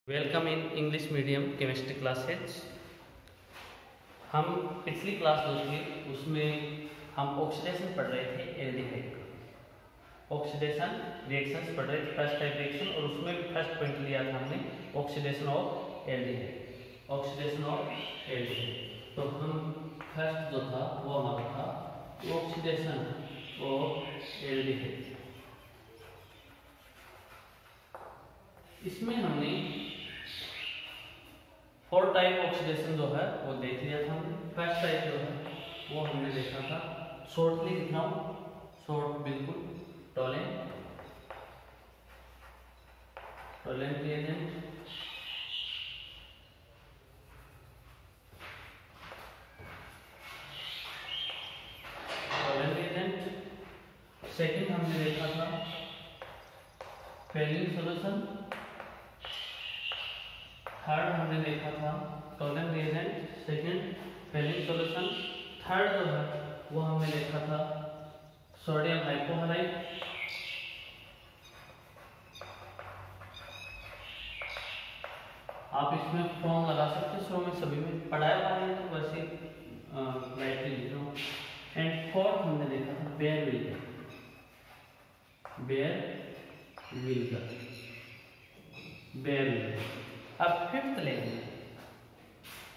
Welcome in English medium chemistry classes. हम पिछली class जो थी उसमें हम ऑक्सीडेशन पढ़ रहे थे एल्डिहाइड का। ऑक्सीडेशन रिएक्शंस पढ़ रहे थे, फर्स्ट टाइप रिएक्शन, और उसमें भी फर्स्ट पॉइंट लिया था हमने oxidation of aldehyde. Oxidation of aldehyde तो हम फर्स्ट जो था वो हमारा था ऑक्सीडेशन ऑफ एल्डिहाइड। इसमें हमने 4 टाइप ऑक्सीडेशन जो है वो देख लिया था हमने। फर्स्ट टाइप जो है वो हमने देखा था, शॉर्टली लिख रहा हूं, शॉर्ट बिल्कुल, Tollens reagent, Tollens reagent. Second हमने देखा था फेलिंग सॉल्यूशन। थर्ड हमने देखा था Tollens reagent, second Fehling solution. Third जो है वो हमने देखा था सोडियम हाइपोहलाइट। आप इसमें फॉर्म लगा सकते हैं, शुरू में सभी में पढ़ाया हुआ है तो वैसे लाइटली लिख रहा हूँ। एंड फोर्थ हमने देखा था बेयर विल्कर। अब फिफ्थ लेंगे।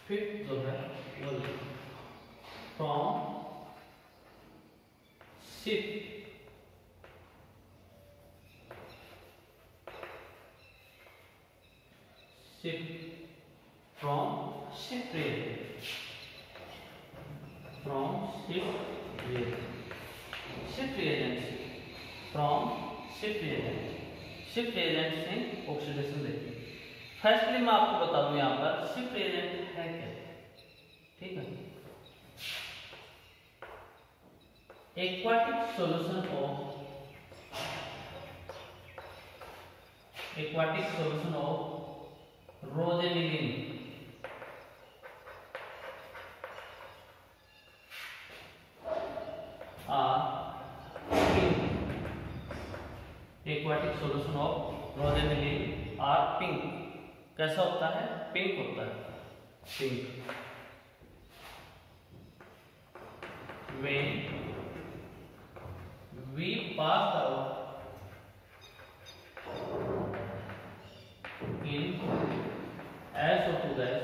फिफ्थ जो है वो from ship from shift reagent, from shift reagent, shift reagent from shift reagent से ऑक्सीडेशन देखिए। फर्स्टली मैं आपको बता दूं यहाँ पर शिफ्ट रिएजेंट है क्या, ठीक है। Aquatic solution of rosaniline aquatic solution of rosaniline are pink. कैसा होता है? पिंक होता है, pink. When we pass out in SO2 gas,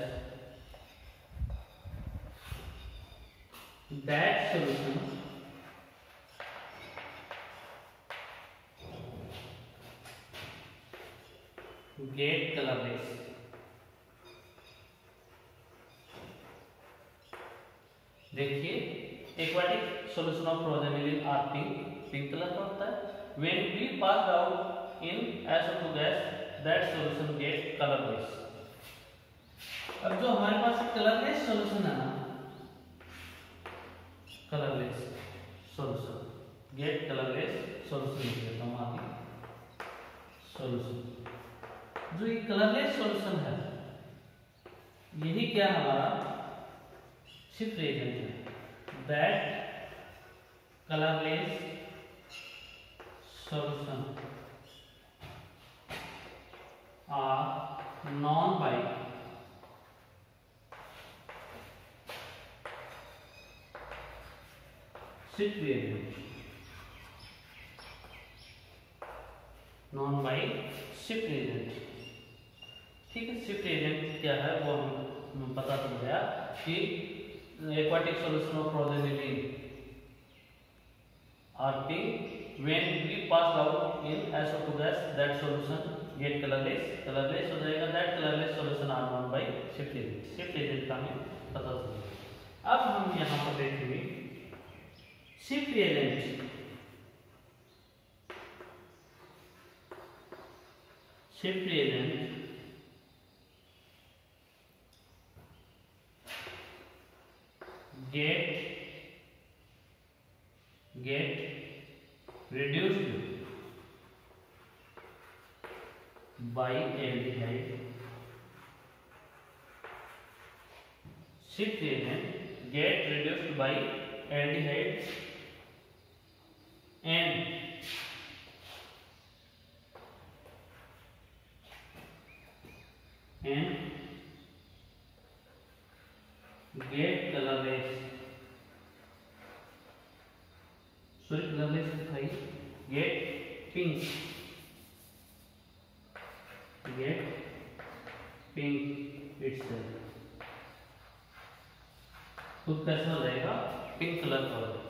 that solution get colorless। देखिए aquatic solution of rosaniline are pink colour का होता है। When we pass out in SO2 gas, that solution get colorless। अब जो हमारे पास colourless solution है ना, colourless solution, get colourless solution लिख देता हूं आगे। सॉल्यूशन जो ये कलरलेस सॉल्यूशन है यही क्या हमारा शिफ्ट रिएजेंट है। That colourless solution are known by shift reagent, known by shift reagent। ठीक है, शिफ्ट रिएजेंट क्या है वो हम पता चल गया कि aquatic solution of rosaniline are pink. When we pass out in SO2 gas, that solution get colorless हो जाएगा। That colorless solution are known by shift reagent। shift reagent का हमें पता चला। अब हम यहाँ पर देखेंगे shift reagent get reduced by aldehyde। shift reagent get reduced by aldehyde and and get colorless. Sorry, colorless है, get pink. Get pink itself. खुद कैसा हो जाएगा, पिंक कलर का हो जाएगा.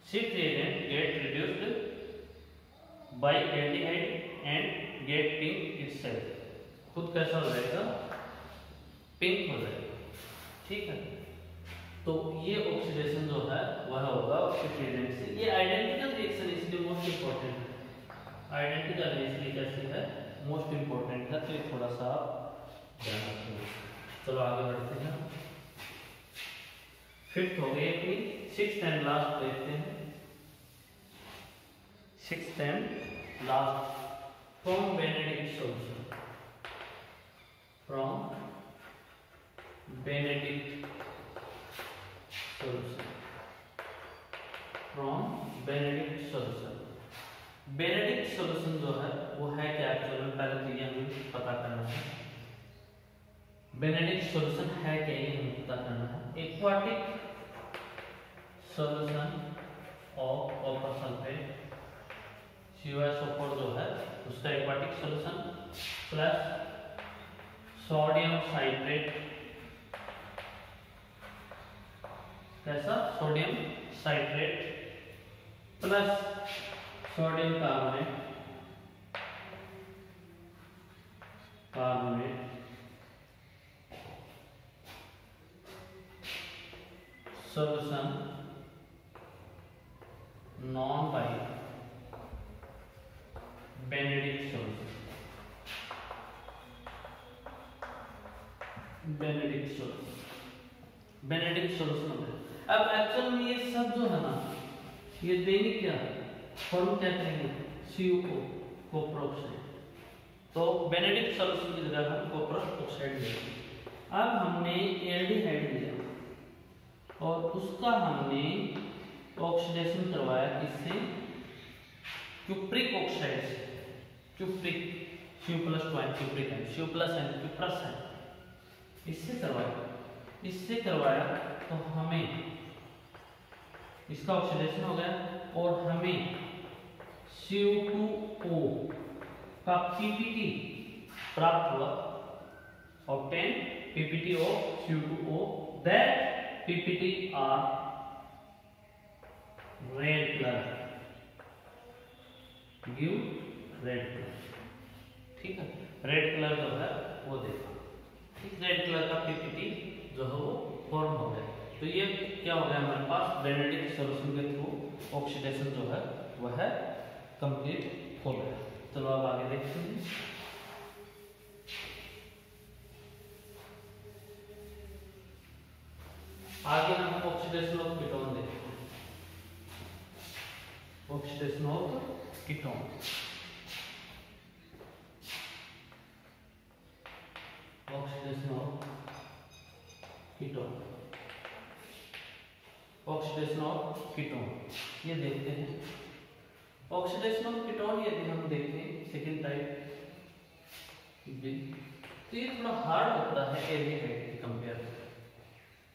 Shift reagent get reduced by aldehyde and get pink itself. खुद कैसा हो जाएगा, पिंक हो जाएगा. ठीक है, तो ये ऑक्सीडेशन जो है वह होगा शिफ्ट रिएजेंट से. ये आइडेंटिकल रिएक्शन इसलिए मोस्ट इंपॉर्टेंट है. आइडेंटिकल इसलिए कैसे है, मोस्ट इंपॉर्टेंट है, तो ये थोड़ा सा ध्यान रखिए. चलो आगे बढ़ते हैं. फिफ्थ हो गई अपनी. सिक्स्थ एंड लास्ट देखते हैं. Sixth and last, from Benedict solution. From Benedict solution. From Benedict solution. Benedict solution जो है वो है क्या एक्चुअली में, पहले तो ये हमें पता करना है. बेनेडिक्ट सॉल्यूशन है क्या ये हमें पता करना है. Aquatic solution of copper sulphate, CuSO4 जो है उसका aquatic solution, plus sodium citrate. कैसा, sodium citrate plus sodium carbonate solution known by Benedict solution. Benedict solution, Benedict solution होता है. अब एक्चुअल में ये सब जो है ना, ये देंगे क्या, फॉर्म क्या करेंगे, CuO कॉपर ऑक्साइड. तो बेनेडिक्ट सॉल्यूशन की जगह हम कॉपर ऑक्साइड लेंगे. अब हमने एल्डिहाइड लिया और उसका हमने ऑक्सीडेशन करवाया किससे, क्यूप्रिक ऑक्साइड से. क्यूप्रिक, Cu+2 क्यूप्रिक है, Cu+N क्यूप्रस है, इससे करवाया. इससे करवाया तो हमें इसका ऑक्सीडेशन हो गया और हमें Cu2O का PPT प्राप्त हुआ. obtain PPT of Cu2O. that PPT are red color, give red color. ठीक है, रेड कलर जो है वो देखो. इस रेड कलर का PPT जो है वो फॉर्म हो गया. तो ये क्या हो गया हमारे पास, बेनेडिक्ट सॉल्यूशन के थ्रू ऑक्सीडेशन जो है वह कंप्लीट हो गया. चलो अब आगे देखते हैं. आगे हम ऑक्सीडेशन ऑफ कीटोन देखते हैं. Oxidation of ketone. Oxidation of ketone. Oxidation of ketone ये देखते हैं. ऑक्सीडेशन ऑफ कीटोन यदि हम देखें सेकेंड टाइप, तो ये थोड़ा हार्ड होता है एल्डिहाइड के कंपेयर में.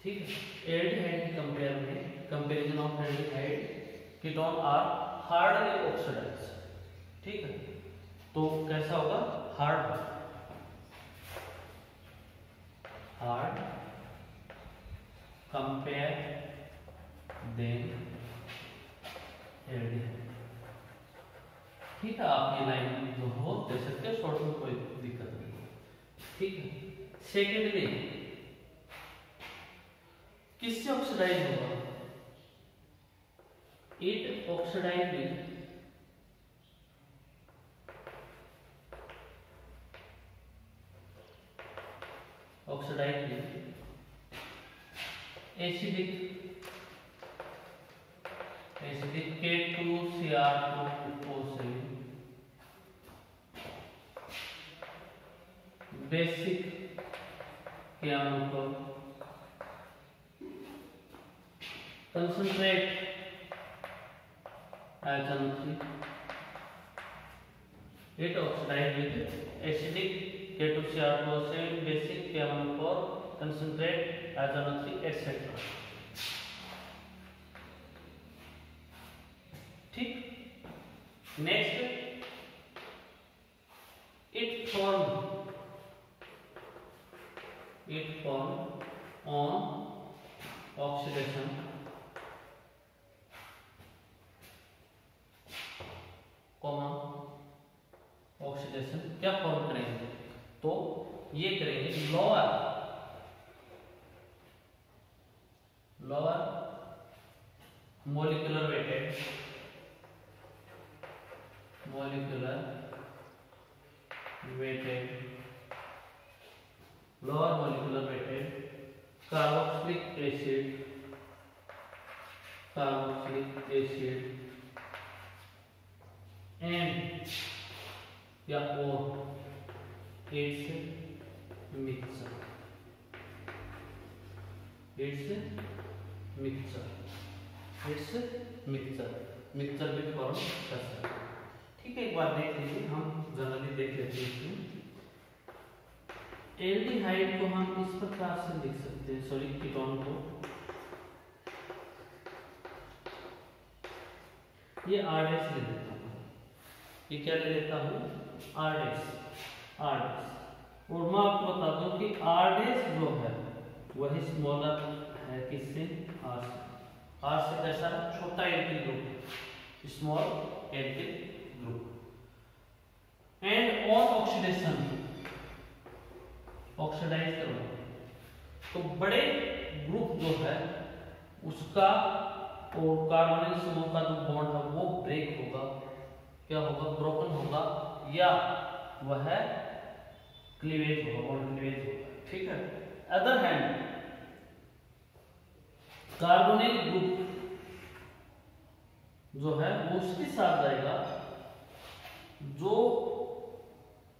ठीक है, एल्डिहाइड के कंपेयर में, comparison of aldehyde ketone are hardly oxidised. ठीक है, तो कैसा होगा, hard, hard compare than aldehyde. ठीक है, आप ये लाइन जो हो दे सकते हो, शॉर्ट में कोई दिक्कत नहीं. ठीक है, सेकेंडली किससे ऑक्सीडाइज होगा, it oxidise with oxidise with acidic K2Cr2O7, basic केनो को कंसंट्रेट आयतन 3, it oxidized with acidic K2Cr2O7 basic, K1O4 concentrate, azono3 etc. ठीक। Next, it form on oxidation oxidation क्या फॉर्म करेंगे, तो ये करेंगे lower molecular weighted carboxylic acid and या और इट्स मिक्सचर भी फॉर्म कर सकते हैं। ठीक है, एक बार देख लीजिए, हम जनरली देख लेते हैं इसमें। एल्डिहाइड को हम इस प्रकार से लिख सकते हैं, सॉरी कीटोन को, ये आरएस ले लेता हूँ, ये क्या ले लेता हूँ, आरएस। और मैं आपको बता दूं कि आरएस जो है वही स्मॉलर है किससे, आर से कैसा छोटा alkyl group, small alkyl group. And on oxidation, oxidise करना, तो बड़े ग्रुप जो है उसका और कार्बोनिल समूह का जो बॉन्ड है वो ब्रेक होगा, क्या होगा, ब्रोकन होगा, या वह क्लीवेज होगा, बॉन्ड क्लीवेज होगा। ठीक है। अदर हैंड कार्बोनिल ग्रुप जो है वो उसके साथ जाएगा जो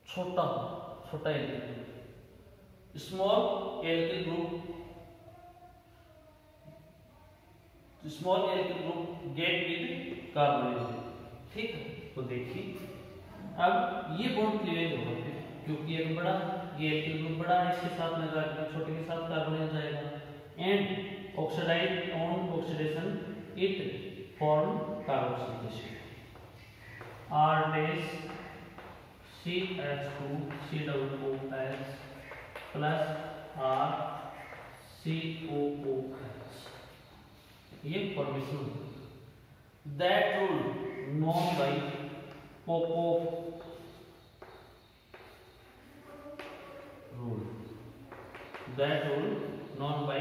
छोटा alkyl group, small alkyl group get with carbonyl group. ठीक है, तो देखिए अब ये बॉन्ड क्लीवेज होगा फिर, क्योंकि ये बड़ा, ये एल्किल ग्रुप बड़ा है, इसके साथ में जाएगा, छोटे के साथ कार्बोनिल जाएगा। And oxidise on oxidation it form carboxylic acid, R dash CH2 COOH plus R COOH, ये formation that rule known by Popov rule, that rule known by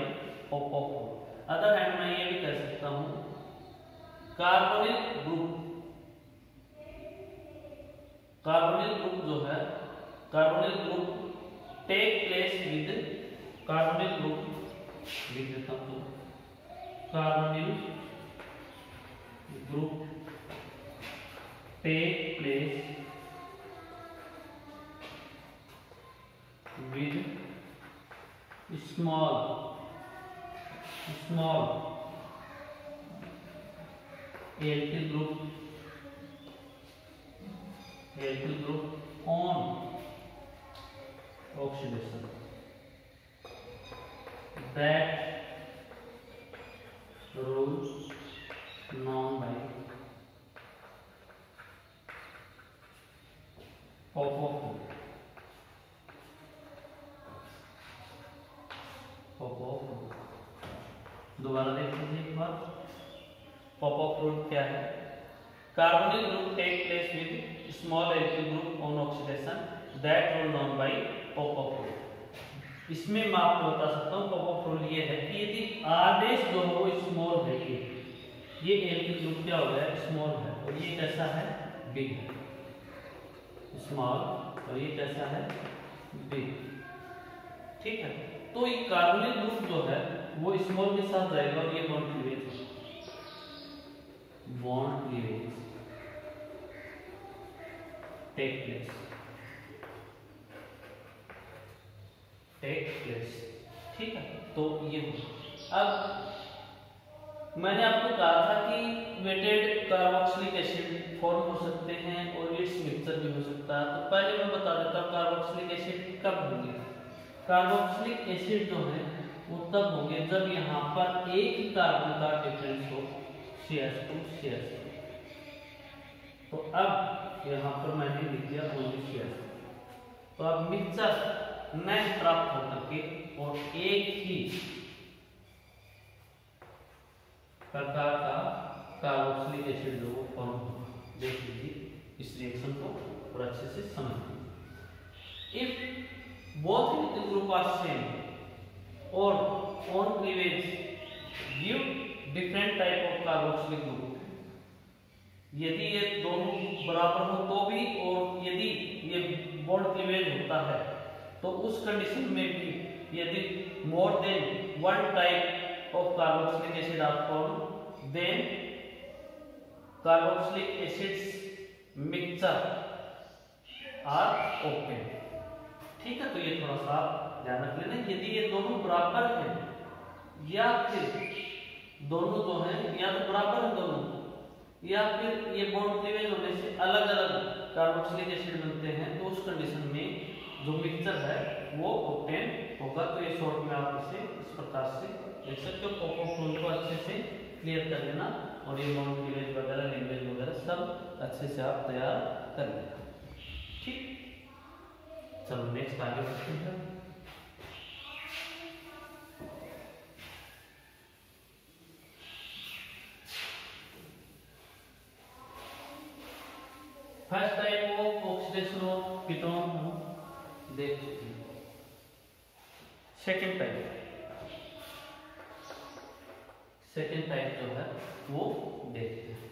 Popov rule। Other hand मैं ये भी कह सकता हूं carbonyl group जो है, carbonyl group take place with carbonyl group, लिख देता हूं, carbonyl group take place with small alkyl group on oxidation, that rules known by Popov rule। दोबारा देख लीजिए एक बार, पॉपऑफ रूल क्या है, carbonyl group take place with small alkyl group on oxidation, that rule known by Popoff rule. इसमें मैं आपको बता सकता हूँ पॉपऑफ रूल ये है कि यदि R डैश जो है वो स्मॉल है, ये एल्किल ग्रुप क्या हो गया, स्मॉल है, और ये कैसा है, बिग है, स्मॉल, और ये कैसा है, बिग। ठीक है, तो ये कार्बोनिल ग्रुप जो है वो स्मॉल के साथ जाएगा और ये बॉन्ड क्लीवेज टेक प्लेस। ठीक है, तो ये अब मैंने आपको कहा था कि वेटेड कार्बोक्सिलिक एसिड फॉर्म हो सकते हैं और इट्स मिक्सचर भी हो सकता है। तो पहले मैं बता देता हूँ कार्बोक्सिलिक एसिड कब होंगे। कार्बोक्सिलिक एसिड जो है वो तब होंगे जब यहाँ पर एक ही कार्बन का डिफरेंस हो, CH2 CH2। तो अब यहाँ पर मैंने लिख दिया ओनली CH2। तो अब मिक्सचर नेक्स्ट प्राप्त होकर के और एक ही प्रकार का कार्बोक्सिलिक एसिड जो फॉर्म होगा। देख लीजिए इस रिएक्शन को और अच्छे से समझ लीजिए। If both group are same और on cleavage give different type of carboxylic group, यदि ये दोनों बराबर हो तो भी और यदि ये बॉन्ड क्लीवेज होता है तो उस कंडीशन में भी यदि more than one type of carboxylic acid are form then carboxylic acids mixture are obtained। ठीक है, तो ये थोड़ा सा ध्यान रख लेना। यदि ये दोनों बराबर हैं या फिर दोनों जो हैं या तो बराबर हैं दोनों, या फिर ये बॉन्ड क्लीवेज होने से अलग अलग कार्बोक्सिलिक एसिड बनते हैं, तो उस कंडीशन में जो मिक्सचर है वो ऑब्टेन होगा। तो ये शॉर्ट में आप इसे इस प्रकार से देख सकते हो। कोकोफ्लोन को अच्छे से क्लियर कर लेना और ये बॉन्ड क्लीवेज वगैरह लिंकेज वगैरह सब अच्छे से आप तैयार कर लेना। ठीक, चलो नेक्स्ट आगे बढ़ते हैं। First type of oxidation of ketone हम देख चुके हैं। सेकेंड टाइप जो है वो देखते हैं।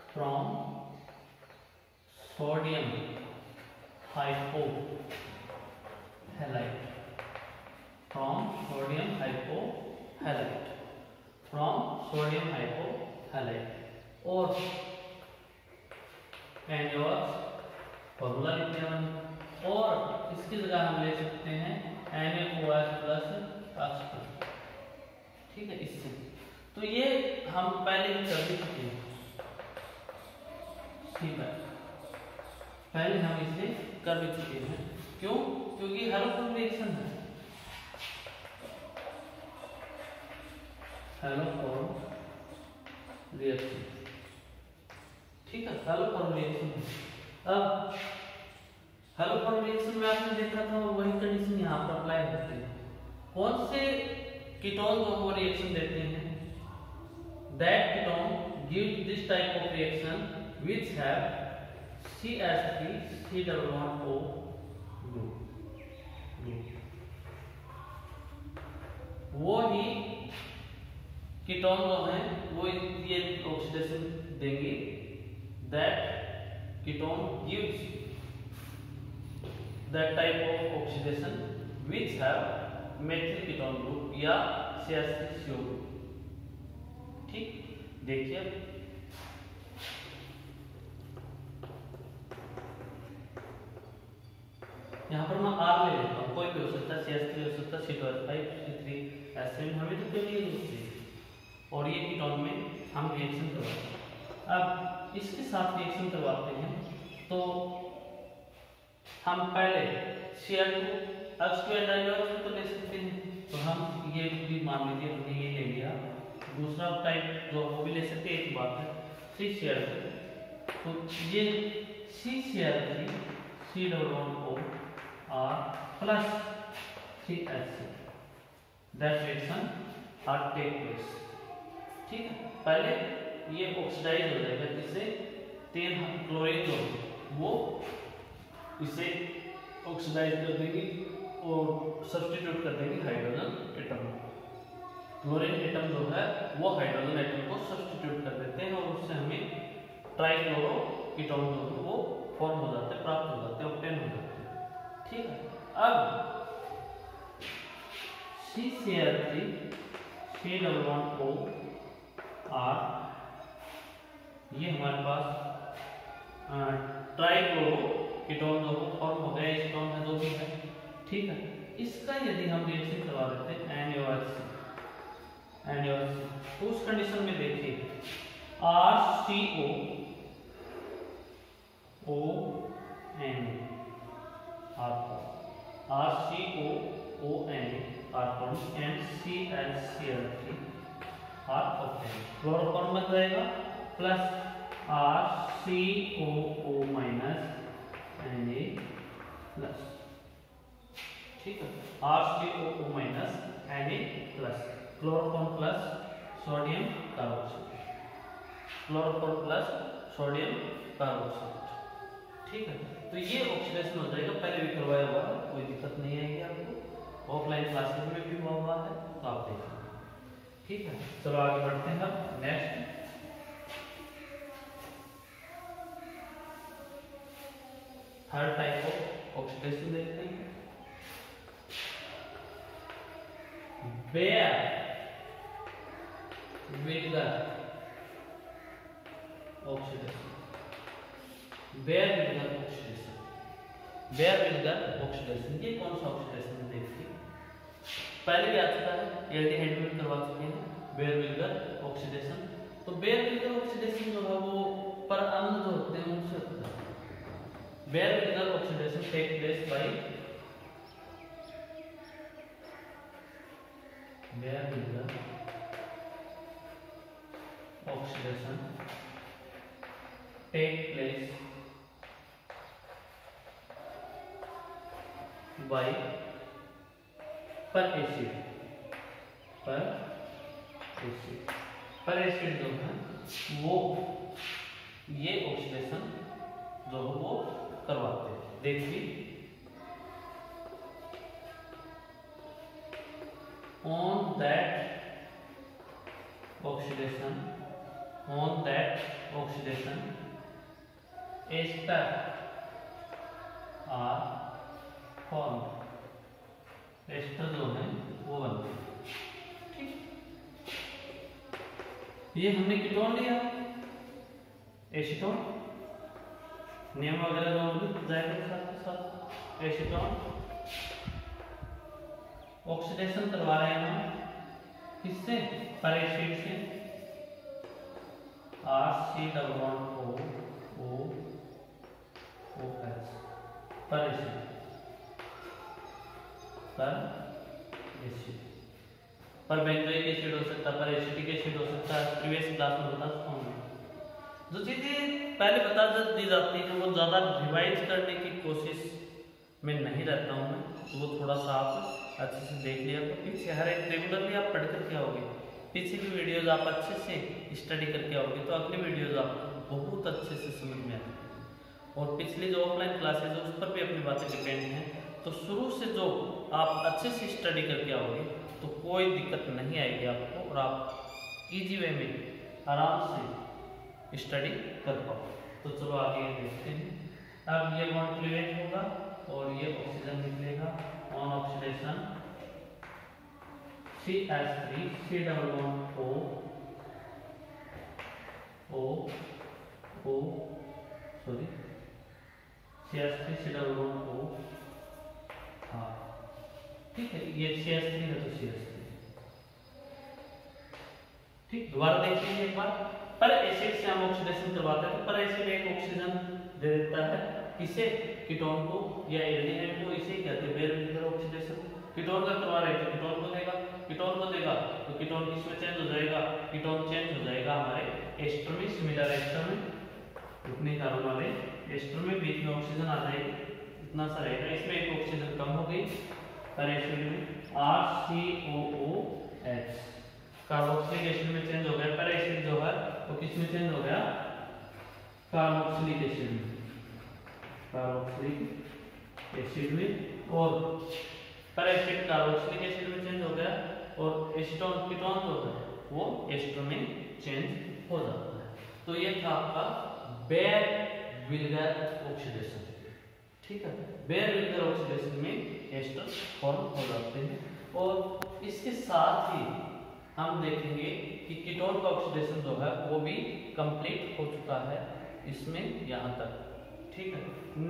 फ्रॉम सोडियम हाइपोहैलाइड, फ्रॉम सोडियम हाइपोहैलाइड और फॉर्मूला लिखते हैं और इसकी जगह हम ले सकते हैं NaOH प्लस ऑक्सीजन। ठीक है, इससे तो ये हम पहले ही कर भी चुके हैं। ठीक है, पहले हम इसे कर भी चुके हैं। क्यों? क्योंकि हैलोफॉर्म रिएक्शन है, हैलोफॉर्म रिएक्शन। ठीक है, हैलोफॉर्म रिएक्शन है। अब हैलोफॉर्म रिएक्शन में आपने देखा था वही कंडीशन यहाँ पर अप्लाई होती है। कौन से कीटोन जो वो रिएक्शन देते हैं? That ketone give this type of reaction which have CH3 C11O group. वो ही कीटोन जो है वो ये ऑक्सीडेशन देंगे। That ketone gives that type of oxidation which have methyl ketone group या CH3CO ग्रुप। ठीक, देखिए यहाँ पर मैं R ले लेता हूँ, कोई भी हो सकता है, CH3 हो सकता है, C12H5 C3 ऐसे में हमें तो केवल यूज चाहिए और ये कीटोन में हम रिएक्शन करवाते हैं। अब इसके साथ रिएक्शन करवाते हैं तो हम पहले Cl2H2 डाइऑक्साइड तो ले सकते हैं, तो हम ये भी मान लीजिए हमने ये ले लिया। दूसरा टाइप जो वो भी ले सकते हैं, एक बात है CCl2, तो ये CCl3 C11O R plus CH3 that reaction are take place। ठीक है, पहले ये ऑक्सीडाइज हो जाएगा, जिससे 10 क्लोरीन जो वो इसे ऑक्सीडाइज कर देगी और सब्स्टिट्यूट कर देगी हाइड्रोजन एटम। क्लोरीन एटम जो है वो हाइड्रोजन एटम को सब्स्टिट्यूट कर देते हैं और उससे हमें ट्राइक्लोरो कीटोन जो है वो फॉर्म हो जाते हैं, प्राप्त हो जाते हैं, ऑब्टेन हो जाते हैं। ठीक है, अब CCl3 C11O R ये हमारे पास ट्राइक्लोरो कीटोन जो फॉर्म हो गया, कीटोन है जो भी है। ठीक है, इसका यदि हम रिएक्शन करवा देते हैं NaOH NaOH। तो उस कंडीशन में देखिए RCO ONA RCOONA and ClCl3 are obtained। Chloroform बन जाएगा plus RCOO minus Na plus, ठीक है, RCOO minus Na plus, chloroform plus sodium carboxide, chloroform plus sodium carboxide, ठीक है। तो ये ऑक्सीडेशन हो जाएगा, पहले भी करवाया हुआ है, कोई दिक्कत नहीं आएगी आपको, ऑफलाइन क्लासेस में भी हुआ है तो आप देखेंगे, ठीक है। चलो आगे बढ़ते हैं अब next. Third type of oxidation देखते हैं, बेयर विनेगर ऑक्सीडेशन। बेयर विनेगर ऑक्सीडेशन, बेयर विनेगर ऑक्सीडेशन, ये कौन सा ऑक्सीडेशन है देखिए, पहले भी आ चुका है, एल्डिहाइड में करवा चुके हैं बेयर विनेगर ऑक्सीडेशन। तो बेयर विनेगर ऑक्सीडेशन जो है वो पर अम्ल जो होते हैं उनसे होता है। बेयर विनेगर oxidation take place by bear विनेगर ऑक्सीडेशन टेक प्लेस बाय पर एसिड जो है वो ये ऑक्सीडेशन जो है वो करवाते हैं। देखिए on that oxidation ester are formed, ester जो है वो बनते हैं, ठीक। ये हमने कीटोन लिया, एसीटोन, नियम वगैरह जो जाएगा साथ के साथ, एसीटोन ऑक्सीडेशन करवा रहे हैं हम किससे, पर एसिड से, RC11OOH पर एसिड, पर बेंजोइक एसिड हो सकता है, पर एसिटिक एसिड हो सकता है, प्रीवियस क्लास में बता चुका हूं। जो चीजें पहले बता दी जाती है वो ज्यादा रिवाइज करने की कोशिश में नहीं रहता हूं मैं, तो वो थोड़ा सा आप अच्छे से देख लिया तो पीछे हर एक रेगुलरली आप पढ़ करके आओगे, पीछे की वीडियोज आप अच्छे से स्टडी करके आओगे तो अगली वीडियोज आपको बहुत अच्छे से समझ में आएगी। और पिछली जो ऑफलाइन क्लासेज है उस पर भी अपनी बातें डिपेंड हैं, तो शुरू से जो आप अच्छे से स्टडी करके आओगे तो कोई दिक्कत नहीं आएगी आपको, और आप इजी वे में आराम से स्टडी कर पाओ। तो चलो आगे देखते हैं। अब ये बॉन्ड क्लीवेज होगा और ये ऑक्सीजन निकलेगा on oxidation CH3 C double bond CH3 C double bond O, हाँ ठीक है, ये CH3 है तो CH3, ठीक। दोबारा देखिए एक बार, पर एसिड से हम ऑक्सीडेशन करवाते हैं तो पर एसिड एक ऑक्सीजन दे देता है किसे, कीटोन को या एल्डिहाइड को, इसे कहते हैं बेयर विनेगर ऑक्सीडेशन। कीटोन का करवा रहे थे, कीटोन को देगा तो कीटोन किसमें चेंज हो जाएगा, कीटोन चेंज हो जाएगा हमारे एस्टर में, सिमिलर एस्टर में, रुकने कारण वाले एस्टर में, बीच में ऑक्सीजन आ जाएगी, इतना सा रहेगा, इसमें एक ऑक्सीजन कम हो गई, पर एसिड में RCOOH कार्बोक्सिलिक एसिड में चेंज हो गया, पर एसिड जो है वो किस में चेंज हो गया, कार्बोक्सिलिक एसिड में, और पर एसिड कार्बोक्सिलिक एसिड में चेंज हो गया, और एसीटोन कीटोन जो है वो एस्टर में चेंज हो जाता है। तो ये था आपका बेयर विनेगर ऑक्सीडेशन, ठीक है। बेयर विनेगर ऑक्सीडेशन में एस्टर फॉर्म हो जाते हैं, और इसके साथ ही हम देखेंगे कि कीटोन का ऑक्सीडेशन जो है वो भी कंप्लीट हो चुका है इसमें यहाँ तक, ठीक है।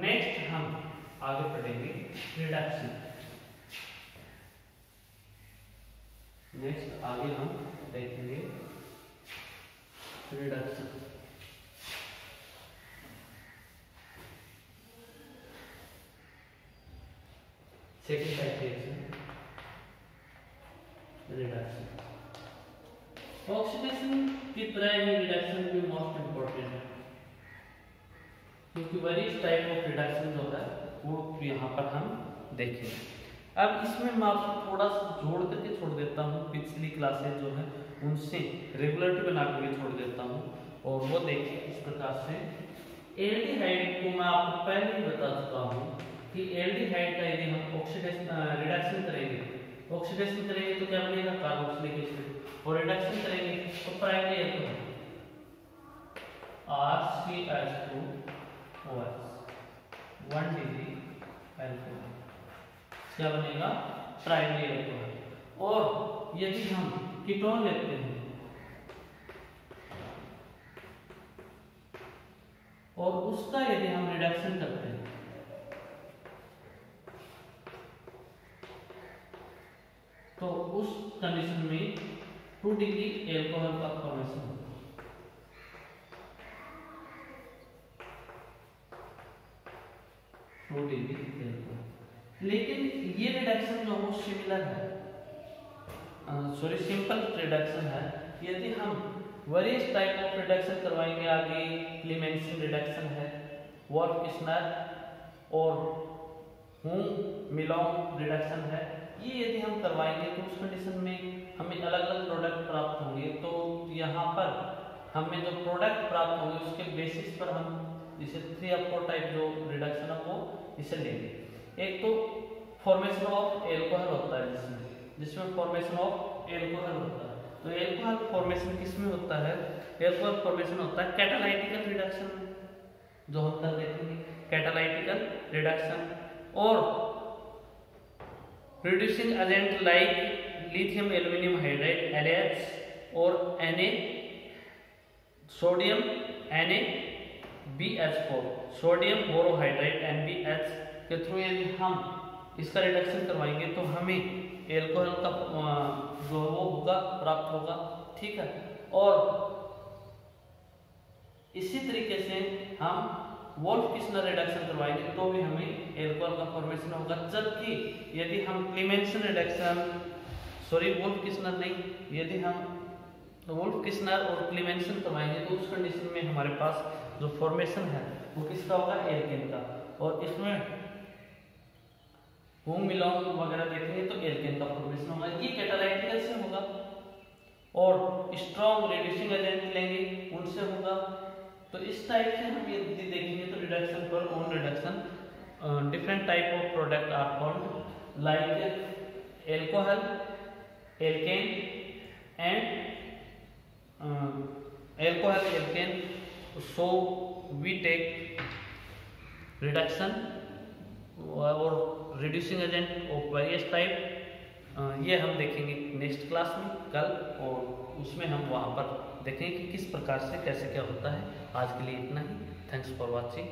नेक्स्ट हम आगे पढ़ेंगे रिडक्शन। नेक्स्ट आगे हम देखेंगे reduction. Second type reaction reduction. Oxidation की तरह ही रिडक्शन भी मोस्ट इंपॉर्टेंट है, क्योंकि वेरियस टाइप ऑफ रिडक्शन जो है वो यहाँ पर हम देखेंगे। अब इसमें मैं आपको थोड़ा सा जोड़ करके छोड़ देता हूँ, पिछली क्लासेज जो है उनसे रेगुलरिटी बना करके छोड़ देता हूँ। और वो देखिए इस प्रकार से एल्डिहाइड को मैं आपको पहले ही बता चुका हूँ कि एल्डिहाइड का यदि हम ऑक्सीडेशन रिडक्शन करेंगे तो क्या बनेगा, कार्बोक्सिलिक एसिड। और रिडक्शन करेंगे तो primary alcohol RCH2OH 1 degree alcohol क्या बनेगा, प्राइमरी एल्कोहल। और यदि हम कीटोन लेते हैं और उसका यदि हम रिडक्शन करते हैं तो उस कंडीशन में 2 डिग्री एल्कोहल का फॉर्मेशन होगा। लेकिन ये रिडक्शन जो है सिमिलर है, सिंपल रिडक्शन है। यदि हम वेरियस टाइप ऑफ रिडक्शन करवाएंगे, आगे क्लीमेंसन रिडक्शन है, वोल्फ-किस्नर और हुंग-मिलोंग रिडक्शन है, ये यदि हम करवाएंगे तो उस कंडीशन में हमें अलग अलग प्रोडक्ट प्राप्त होंगे। तो यहाँ पर हमें जो प्रोडक्ट प्राप्त होंगे उसके बेसिस पर हम इसे 3 या 4 टाइप जो रिडक्शन है वो इसे लेंगे। एक तो फॉर्मेशन ऑफ एल्कोहल होता है, जिसमें फॉर्मेशन ऑफ एल्कोहल होता है। तो एल्कोहल फॉर्मेशन किसमें होता है, एल्कोहल फॉर्मेशन होता है कैटालाइटिकल रिडक्शन जो होता है, देखेंगे कैटालाइटिकल रिडक्शन। और reducing agent like lithium aluminium hydride LH और Na sodium NaBH4 sodium borohydride NbH के थ्रू यदि हम इसका रिडक्शन करवाएंगे तो हमें एल्कोहल का जो वो होगा प्राप्त होगा, ठीक है। और इसी तरीके से हम वोल्फ-किस्नर रिडक्शन करवाएंगे तो भी हमें एल्कोहल का फॉर्मेशन होगा। जबकि यदि हम क्लीमेंसन रिडक्शन वोल्फ-किस्नर नहीं, यदि हम वोल्फ-किस्नर और क्लीमेंसन करवाएंगे तो उस कंडीशन में हमारे पास जो फॉर्मेशन है वो किसका होगा, एल्केन का। और इसमें हुंग-मिलोंग वगैरह देखेंगे तो एल्केन का फॉर्मेशन होगा, ये कैटालाइटिकल से होगा। और स्ट्रॉन्ग रिड्यूसिंग एजेंट लेंगे उनसे होगा। तो इस टाइप से हम यदि देखेंगे तो रिडक्शन पर on reduction different type of product are formed like alcohol, alkane and alcohol alkane. So we take reduction और reducing agent of various type, ये हम देखेंगे नेक्स्ट क्लास में कल, और उसमें हम वहाँ पर देखेंगे कि किस प्रकार से कैसे क्या होता है। आज के लिए इतना ही। Thanks for watching.